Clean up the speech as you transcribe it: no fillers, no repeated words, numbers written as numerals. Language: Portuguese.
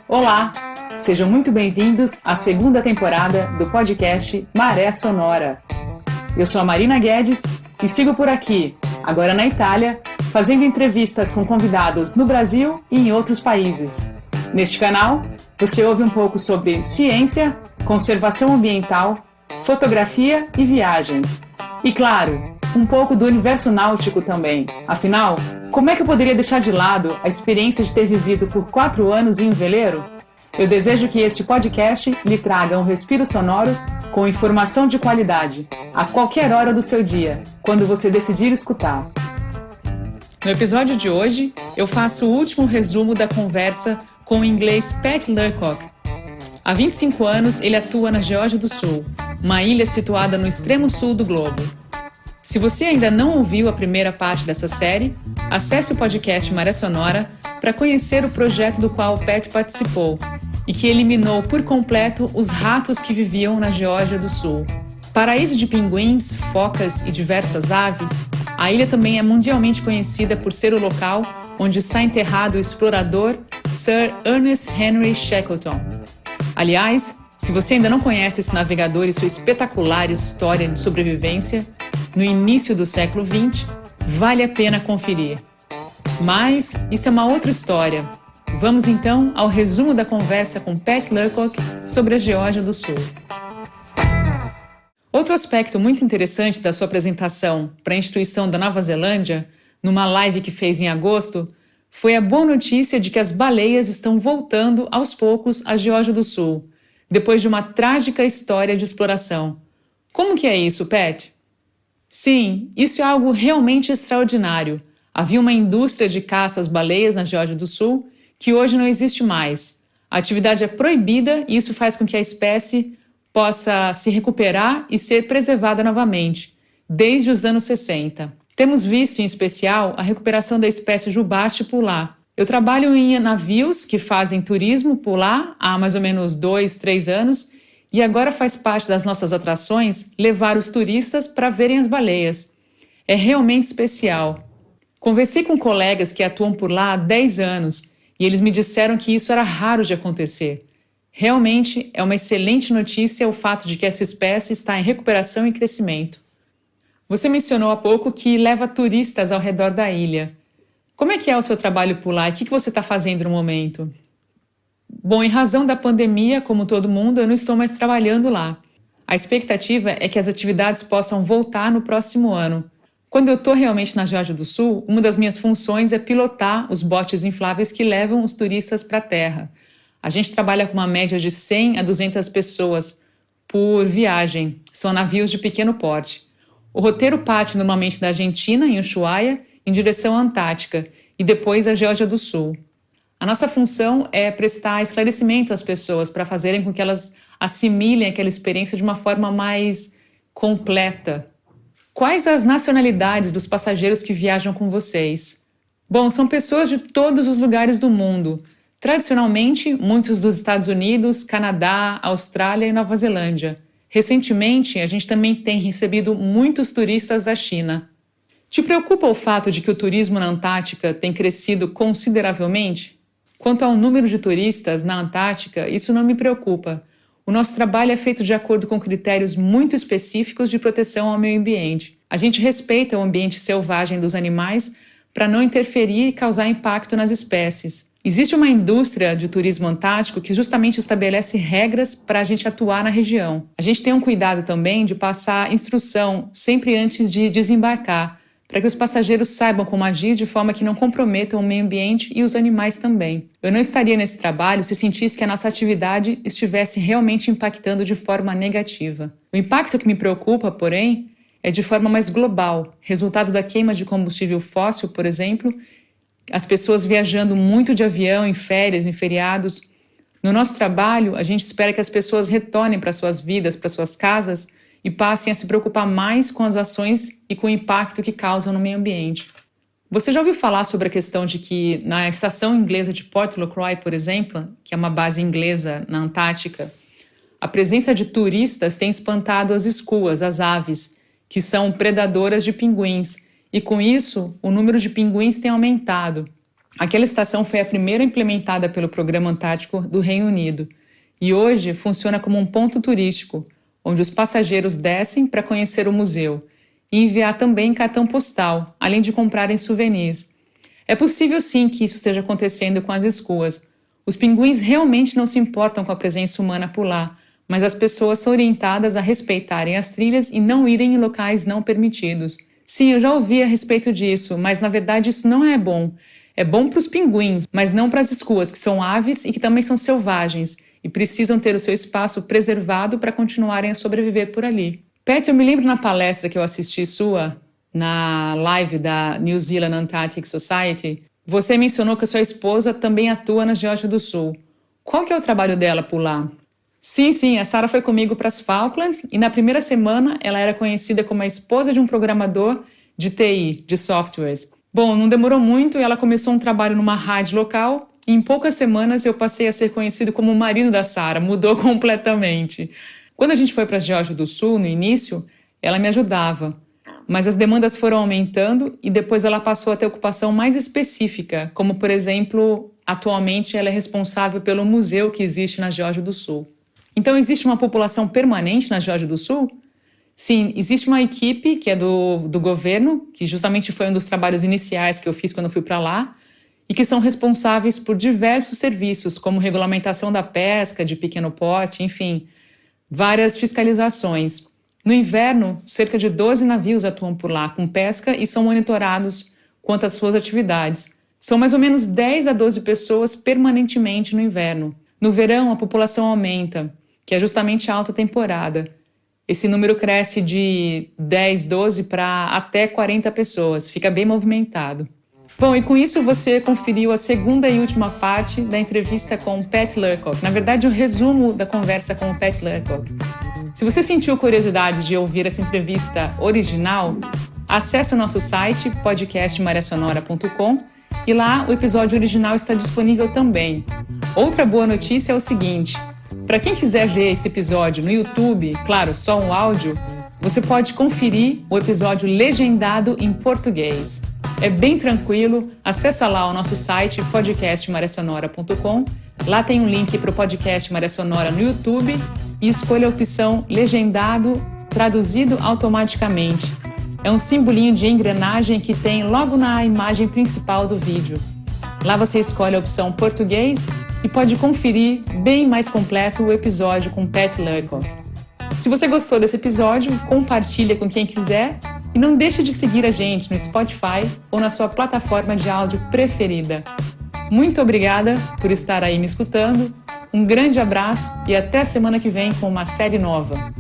Olá, sejam muito bem-vindos à segunda temporada do podcast Maré Sonora. Eu sou a Marina Guedes e sigo por aqui, agora na Itália, fazendo entrevistas com convidados no Brasil e em outros países. Neste canal, você ouve um pouco sobre ciência, conservação ambiental, fotografia e viagens. E claro, um pouco do universo náutico também. Afinal, como é que eu poderia deixar de lado a experiência de ter vivido por 4 anos em um veleiro? Eu desejo que este podcast lhe traga um respiro sonoro com informação de qualidade, a qualquer hora do seu dia, quando você decidir escutar. No episódio de hoje, eu faço o último resumo da conversa com o inglês Pat Leacock. Há 25 anos, ele atua na Geórgia do Sul, uma ilha situada no extremo sul do globo. Se você ainda não ouviu a primeira parte dessa série, acesse o podcast Maré Sonora para conhecer o projeto do qual o Pat participou e que eliminou por completo os ratos que viviam na Geórgia do Sul. Paraíso de pinguins, focas e diversas aves, a ilha também é mundialmente conhecida por ser o local onde está enterrado o explorador Sir Ernest Henry Shackleton. Aliás, se você ainda não conhece esse navegador e sua espetacular história de sobrevivência, no início do século XX, vale a pena conferir. Mas isso é uma outra história. Vamos então ao resumo da conversa com Pat Leacock sobre a Geórgia do Sul. Outro aspecto muito interessante da sua apresentação para a instituição da Nova Zelândia, numa live que fez em agosto, foi a boa notícia de que as baleias estão voltando aos poucos à Geórgia do Sul, depois de uma trágica história de exploração. Como que é isso, Pat? Sim, isso é algo realmente extraordinário. Havia uma indústria de caça às baleias na Geórgia do Sul que hoje não existe mais. A atividade é proibida e isso faz com que a espécie possa se recuperar e ser preservada novamente, desde os anos 60. Temos visto, em especial, a recuperação da espécie jubarte por lá. Eu trabalho em navios que fazem turismo por lá há mais ou menos 2, 3 anos e agora faz parte das nossas atrações levar os turistas para verem as baleias. É realmente especial. Conversei com colegas que atuam por lá há 10 anos e eles me disseram que isso era raro de acontecer. Realmente é uma excelente notícia o fato de que essa espécie está em recuperação e crescimento. Você mencionou há pouco que leva turistas ao redor da ilha. Como é que é o seu trabalho por lá e o que você está fazendo no momento? Bom, em razão da pandemia, como todo mundo, eu não estou mais trabalhando lá. A expectativa é que as atividades possam voltar no próximo ano. Quando eu estou realmente na Geórgia do Sul, uma das minhas funções é pilotar os botes infláveis que levam os turistas para a terra. A gente trabalha com uma média de 100 a 200 pessoas por viagem. São navios de pequeno porte. O roteiro parte normalmente da Argentina, em Ushuaia, em direção à Antártica e depois à Geórgia do Sul. A nossa função é prestar esclarecimento às pessoas para fazerem com que elas assimilem aquela experiência de uma forma mais completa. Quais as nacionalidades dos passageiros que viajam com vocês? Bom, são pessoas de todos os lugares do mundo. Tradicionalmente, muitos dos Estados Unidos, Canadá, Austrália e Nova Zelândia. Recentemente, a gente também tem recebido muitos turistas da China. Te preocupa o fato de que o turismo na Antártica tem crescido consideravelmente? Quanto ao número de turistas na Antártica, isso não me preocupa. O nosso trabalho é feito de acordo com critérios muito específicos de proteção ao meio ambiente. A gente respeita o ambiente selvagem dos animais para não interferir e causar impacto nas espécies. Existe uma indústria de turismo antártico que justamente estabelece regras para a gente atuar na região. A gente tem um cuidado também de passar instrução sempre antes de desembarcar, para que os passageiros saibam como agir de forma que não comprometam o meio ambiente e os animais também. Eu não estaria nesse trabalho se sentisse que a nossa atividade estivesse realmente impactando de forma negativa. O impacto que me preocupa, porém, é de forma mais global, resultado da queima de combustível fóssil, por exemplo, as pessoas viajando muito de avião em férias, em feriados. No nosso trabalho, a gente espera que as pessoas retornem para suas vidas, para suas casas e passem a se preocupar mais com as ações e com o impacto que causam no meio ambiente. Você já ouviu falar sobre a questão de que na estação inglesa de Port Lacroix, por exemplo, que é uma base inglesa na Antártica, a presença de turistas tem espantado as escuas, as aves, que são predadoras de pinguins, e com isso o número de pinguins tem aumentado. Aquela estação foi a primeira implementada pelo Programa Antártico do Reino Unido e hoje funciona como um ponto turístico, onde os passageiros descem para conhecer o museu e enviar também cartão postal, além de comprarem souvenirs. É possível sim que isso esteja acontecendo com as escoas. Os pinguins realmente não se importam com a presença humana por lá, mas as pessoas são orientadas a respeitarem as trilhas e não irem em locais não permitidos. Sim, eu já ouvi a respeito disso, mas na verdade isso não é bom. É bom para os pinguins, mas não para as escoas, que são aves e que também são selvagens e precisam ter o seu espaço preservado para continuarem a sobreviver por ali. Pat, eu me lembro na palestra que eu assisti sua, na live da New Zealand Antarctic Society, você mencionou que a sua esposa também atua na Geórgia do Sul. Qual que é o trabalho dela por lá? Sim, a Sarah foi comigo para as Falklands e na primeira semana ela era conhecida como a esposa de um programador de TI, de softwares. Bom, não demorou muito e ela começou um trabalho numa rádio local e em poucas semanas eu passei a ser conhecido como o marido da Sarah, mudou completamente. Quando a gente foi para a Geórgia do Sul, no início, ela me ajudava, mas as demandas foram aumentando e depois ela passou a ter ocupação mais específica, como por exemplo, atualmente ela é responsável pelo museu que existe na Geórgia do Sul. Então existe uma população permanente na Geórgia do Sul? Sim, existe uma equipe que é do governo, que justamente foi um dos trabalhos iniciais que eu fiz quando eu fui para lá, e que são responsáveis por diversos serviços, como regulamentação da pesca, de pequeno porte, enfim, várias fiscalizações. No inverno, cerca de 12 navios atuam por lá com pesca e são monitorados quanto às suas atividades. São mais ou menos 10 a 12 pessoas permanentemente no inverno. No verão, a população aumenta, que é justamente a alta temporada. Esse número cresce de 10, 12 para até 40 pessoas, fica bem movimentado. Bom, e com isso você conferiu a segunda e última parte da entrevista com o Pat Lurcock. Na verdade, o resumo da conversa com o Pat Lurcock. Se você sentiu curiosidade de ouvir essa entrevista original, acesse o nosso site podcastmariasonora.com e lá o episódio original está disponível também. Outra boa notícia é o seguinte: para quem quiser ver esse episódio no YouTube, claro, só um áudio, você pode conferir o episódio legendado em português. É bem tranquilo, acessa lá o nosso site podcastmariasonora.com, lá tem um link para o podcast Maria Sonora no YouTube e escolha a opção legendado traduzido automaticamente. É um simbolinho de engrenagem que tem logo na imagem principal do vídeo. Lá você escolhe a opção português e pode conferir bem mais completo o episódio com Pat Lurcock. Se você gostou desse episódio, compartilha com quem quiser e não deixe de seguir a gente no Spotify ou na sua plataforma de áudio preferida. Muito obrigada por estar aí me escutando, um grande abraço e até semana que vem com uma série nova.